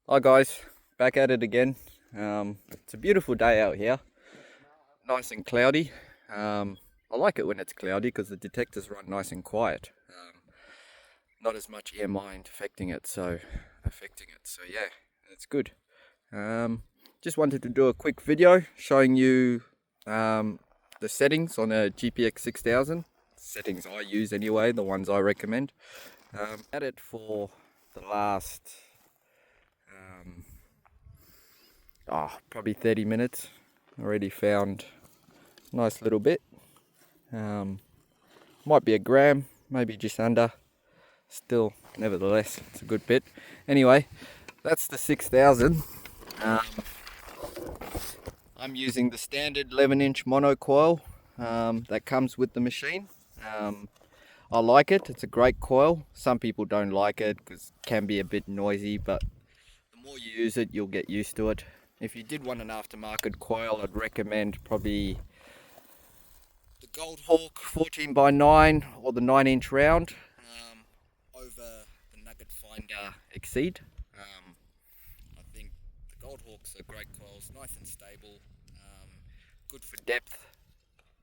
Hi guys, back at it again. It's a beautiful day out here, nice and cloudy. I like it when it's cloudy because the detectors run nice and quiet. Not as much EMI affecting it. So yeah, it's good. Just wanted to do a quick video showing you the settings on a GPX6000. Settings I use anyway, the ones I recommend. At it for the last probably 30 minutes. Already found a nice little bit. Might be a gram, maybe just under. Still, nevertheless, it's a good bit. Anyway, that's the 6000. I'm using the standard 11-inch mono coil that comes with the machine. I like it. It's a great coil. Some people don't like it because it can be a bit noisy, but the more you use it, you'll get used to it. If you did want an aftermarket coil, I'd recommend probably the Goldhawk 14x9 or the 9-inch round over the Nugget Finder Exceed. I think the Goldhawks are great coils, nice and stable, good for depth.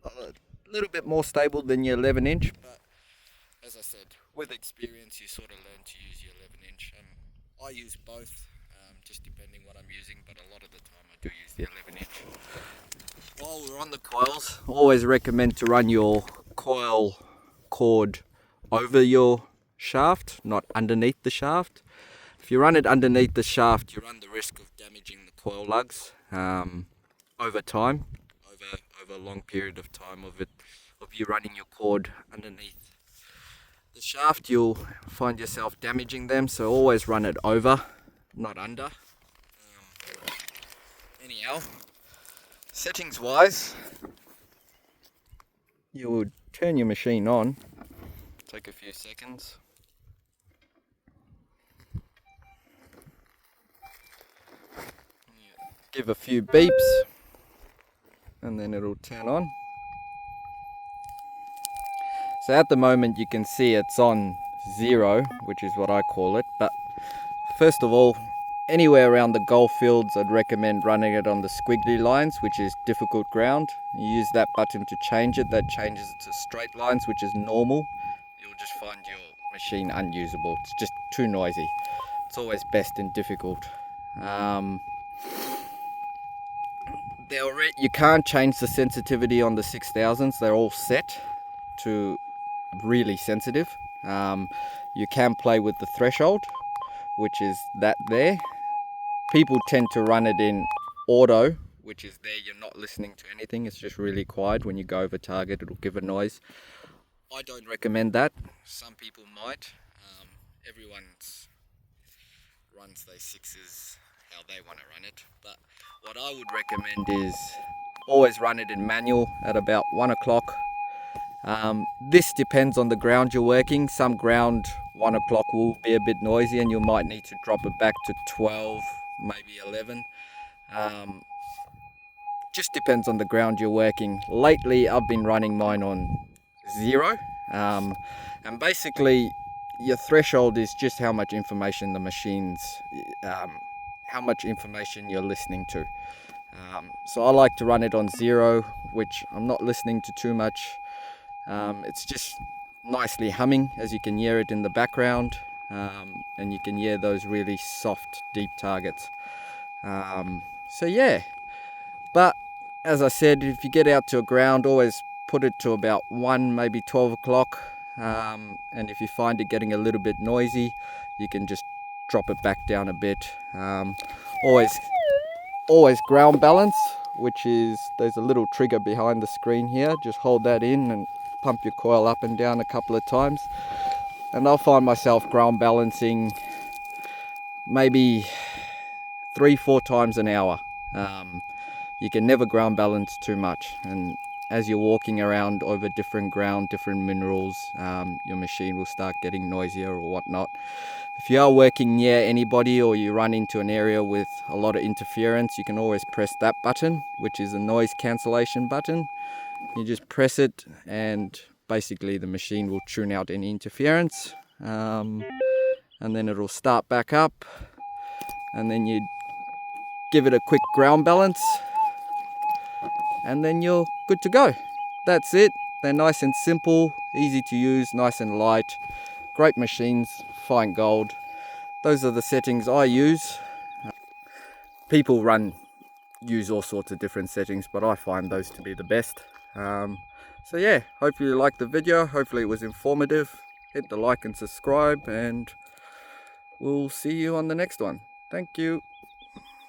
A little bit more stable than your 11-inch, but as I said, with experience you sort of learn to use your 11-inch. I use both, just depending what I'm using, but a lot of the time I do use the 11-inch. While we're on the coils, I always recommend to run your coil cord over your shaft, not underneath the shaft. If you run it underneath the shaft, you run the risk of damaging the coil lugs over time, over a long period of time of you running your cord underneath the shaft. You'll find yourself damaging them, so always run it over, not under. Anyhow, settings wise, you would turn your machine on, take a few seconds. Give a few beeps and then it'll turn on. So at the moment you can see it's on 0, which is what I call it, but first of all, anywhere around the Goldfields I'd recommend running it on the squiggly lines, which is difficult ground. You use that button to change it, that changes it to straight lines, which is normal. You'll just find your machine unusable, it's just too noisy. It's always best in difficult. You can't change the sensitivity on the 6000s, they're all set to really sensitive. You can play with the threshold, which is that there. People tend to run it in auto, which is there, you're not listening to anything, it's just really quiet. When you go over target, it'll give a noise. I don't recommend that. Some people might. Everyone runs their sixes how they want to run it, but what I would recommend is always run it in manual at about 1 o'clock. This depends on the ground you're working. Some ground 1 o'clock will be a bit noisy and you might need to drop it back to 12, maybe 11. Just depends on the ground you're working. Lately I've been running mine on 0, and basically your threshold is just how much information the machine's how much information you're listening to. So I like to run it on 0, which I'm not listening to too much. It's just nicely humming, as you can hear it in the background, and you can hear those really soft, deep targets. So yeah, but as I said, if you get out to a ground, always put it to about 1, maybe 12 o'clock. And if you find it getting a little bit noisy, you can just drop it back down a bit. Always ground balance, which is, there's a little trigger behind the screen here. Just hold that in and pump your coil up and down a couple of times. And I'll find myself ground balancing maybe 3-4 times an hour. You can never ground balance too much, and as you're walking around over different ground, different minerals, your machine will start getting noisier or whatnot. If you are working near anybody or you run into an area with a lot of interference, you can always press that button, which is a noise cancellation button. You just press it and basically the machine will tune out any interference, and then it'll start back up. and then you give it a quick ground balance, and then you're good to go. That's it. They're nice and simple, easy to use, nice and light. Great machines, fine gold. Those are the settings I use. People use all sorts of different settings, but I find those to be the best. So yeah, hopefully you liked the video. Hopefully it was informative. Hit the like and subscribe, and we'll see you on the next one. Thank you.